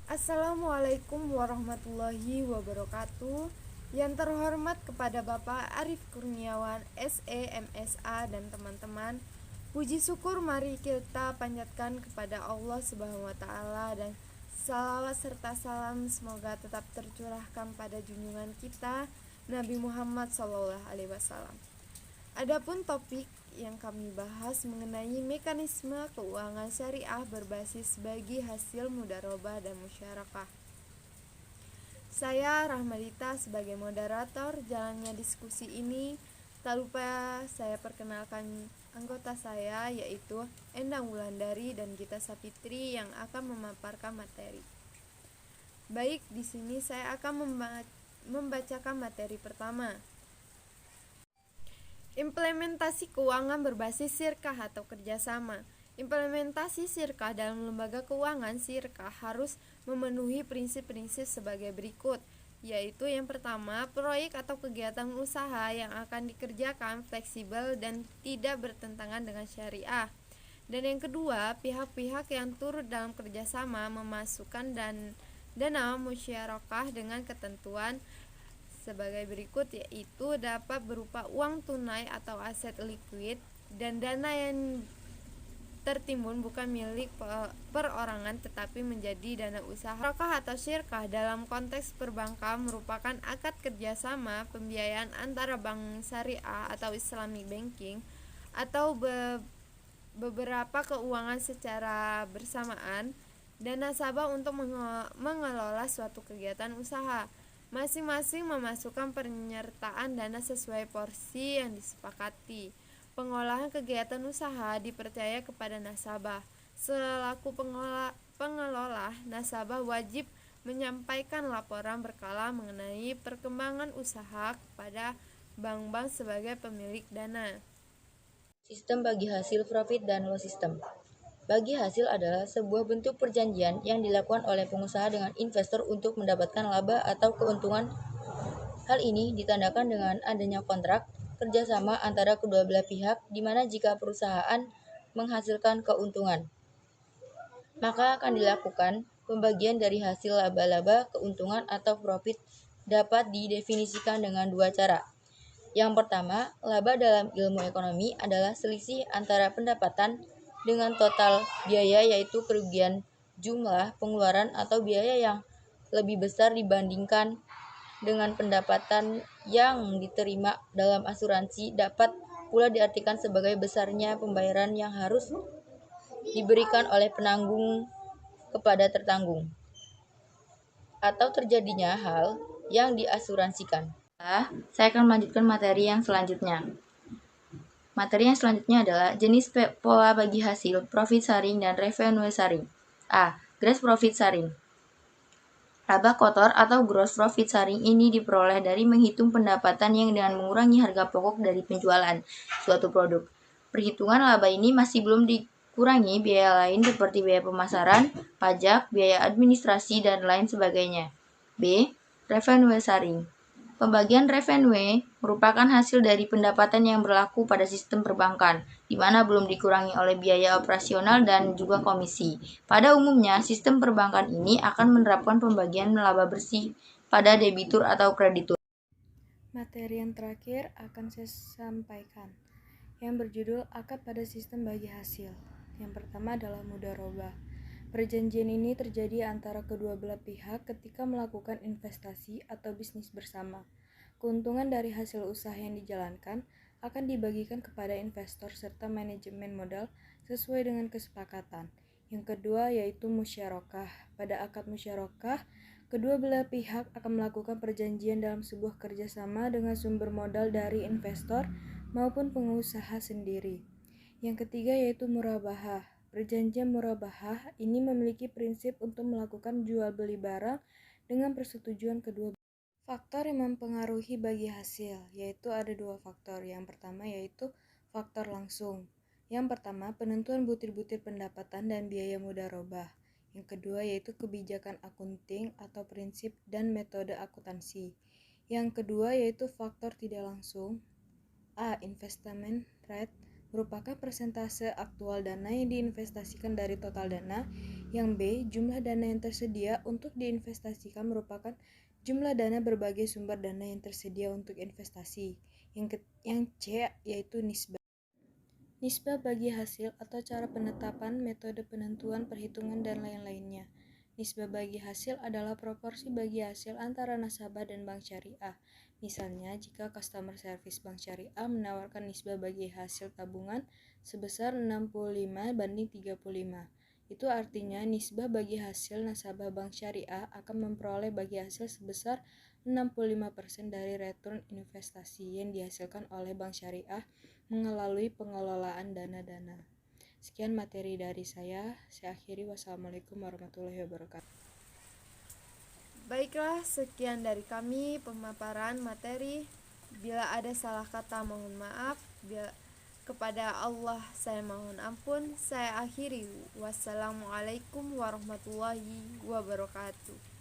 Assalamualaikum warahmatullahi wabarakatuh. Yang terhormat kepada Bapak Arif Kurniawan, SE, MSA, dan teman-teman. Puji syukur mari kita panjatkan kepada Allah Subhanahu wa taala dan salawat serta salam semoga tetap tercurahkan pada junjungan kita Nabi Muhammad SAW. Adapun topik yang kami bahas mengenai mekanisme keuangan syariah berbasis bagi hasil mudharabah dan musyarakah. Saya Rahmadita sebagai moderator jalannya diskusi ini. Tak lupa saya perkenalkan anggota saya yaitu Endang Wulandari dan Gita Sapitri yang akan memaparkan materi. Baik, di sini saya akan membacakan materi pertama. Implementasi keuangan berbasis sirkah atau kerjasama. Implementasi sirkah dalam lembaga keuangan sirkah harus memenuhi prinsip-prinsip sebagai berikut, yaitu yang pertama, proyek atau kegiatan usaha yang akan dikerjakan fleksibel dan tidak bertentangan dengan syariah. Dan yang kedua, pihak-pihak yang turut dalam kerjasama memasukkan dana musyarakah dengan ketentuan sebagai berikut, yaitu dapat berupa uang tunai atau aset likuid dan dana yang tertimbun bukan milik perorangan tetapi menjadi dana usaha. Syirkah atau syirkah dalam konteks perbankan merupakan akad kerjasama pembiayaan antara bank syariah atau Islamic banking atau beberapa keuangan secara bersamaan dan nasabah untuk mengelola suatu kegiatan usaha. Masing-masing memasukkan penyertaan dana sesuai porsi yang disepakati. Pengolahan kegiatan usaha dipercaya kepada nasabah. Selaku pengelola, nasabah wajib menyampaikan laporan berkala mengenai perkembangan usaha kepada bank-bank sebagai pemilik dana. Sistem bagi hasil profit dan loss system. Bagi hasil adalah sebuah bentuk perjanjian yang dilakukan oleh pengusaha dengan investor untuk mendapatkan laba atau keuntungan. Hal ini ditandakan dengan adanya kontrak kerjasama antara kedua belah pihak, di mana jika perusahaan menghasilkan keuntungan, maka akan dilakukan pembagian dari hasil laba-laba, keuntungan atau profit dapat didefinisikan dengan dua cara. Yang pertama, laba dalam ilmu ekonomi adalah selisih antara pendapatan dengan total biaya, yaitu kerugian jumlah pengeluaran atau biaya yang lebih besar dibandingkan dengan pendapatan yang diterima dalam asuransi. Dapat pula diartikan sebagai besarnya pembayaran yang harus diberikan oleh penanggung kepada tertanggung atau terjadinya hal yang diasuransikan. Saya akan melanjutkan materi yang selanjutnya. Materi yang selanjutnya adalah jenis pola bagi hasil, profit sharing, dan revenue sharing. A. Gross profit sharing. Laba kotor atau gross profit sharing ini diperoleh dari menghitung pendapatan yang dengan mengurangi harga pokok dari penjualan suatu produk. Perhitungan laba ini masih belum dikurangi biaya lain seperti biaya pemasaran, pajak, biaya administrasi, dan lain sebagainya. B. Revenue sharing. Pembagian revenue merupakan hasil dari pendapatan yang berlaku pada sistem perbankan, di mana belum dikurangi oleh biaya operasional dan juga komisi. Pada umumnya, sistem perbankan ini akan menerapkan pembagian laba bersih pada debitur atau kreditur. Materi yang terakhir akan saya sampaikan, yang berjudul akad pada sistem bagi hasil. Yang pertama adalah mudharabah. Perjanjian ini terjadi antara kedua belah pihak ketika melakukan investasi atau bisnis bersama. Keuntungan dari hasil usaha yang dijalankan akan dibagikan kepada investor serta manajemen modal sesuai dengan kesepakatan. Yang kedua yaitu musyarakah. Pada akad musyarakah, kedua belah pihak akan melakukan perjanjian dalam sebuah kerjasama dengan sumber modal dari investor maupun pengusaha sendiri. Yang ketiga yaitu murabahah. Perjanjian murabahah ini memiliki prinsip untuk melakukan jual beli barang dengan persetujuan kedua belah. Faktor yang mempengaruhi bagi hasil, yaitu ada dua faktor. Yang pertama yaitu faktor langsung. Yang pertama, penentuan butir-butir pendapatan dan biaya mudharabah. Yang kedua yaitu kebijakan akunting atau prinsip dan metode akuntansi. Yang kedua yaitu faktor tidak langsung. A. Investment rate merupakan persentase aktual dana yang diinvestasikan dari total dana Yang B, jumlah dana yang tersedia untuk diinvestasikan merupakan jumlah dana berbagai sumber dana yang tersedia untuk investasi. Yang C, yaitu nisbah. Nisbah bagi hasil atau cara penetapan, metode penentuan, perhitungan, dan lain-lainnya. Nisbah bagi hasil adalah proporsi bagi hasil antara nasabah dan bank syariah. Misalnya, jika customer service bank syariah menawarkan nisbah bagi hasil tabungan sebesar 65/35, itu artinya nisbah bagi hasil nasabah bank syariah akan memperoleh bagi hasil sebesar 65% dari return investasi yang dihasilkan oleh bank syariah melalui pengelolaan dana-dana. Sekian materi dari saya akhiri. Wassalamualaikum warahmatullahi wabarakatuh. Baiklah, sekian dari kami pemaparan materi. Bila ada salah kata mohon maaf. Kepada Allah saya mohon ampun. Saya akhiri. Wassalamualaikum warahmatullahi wabarakatuh.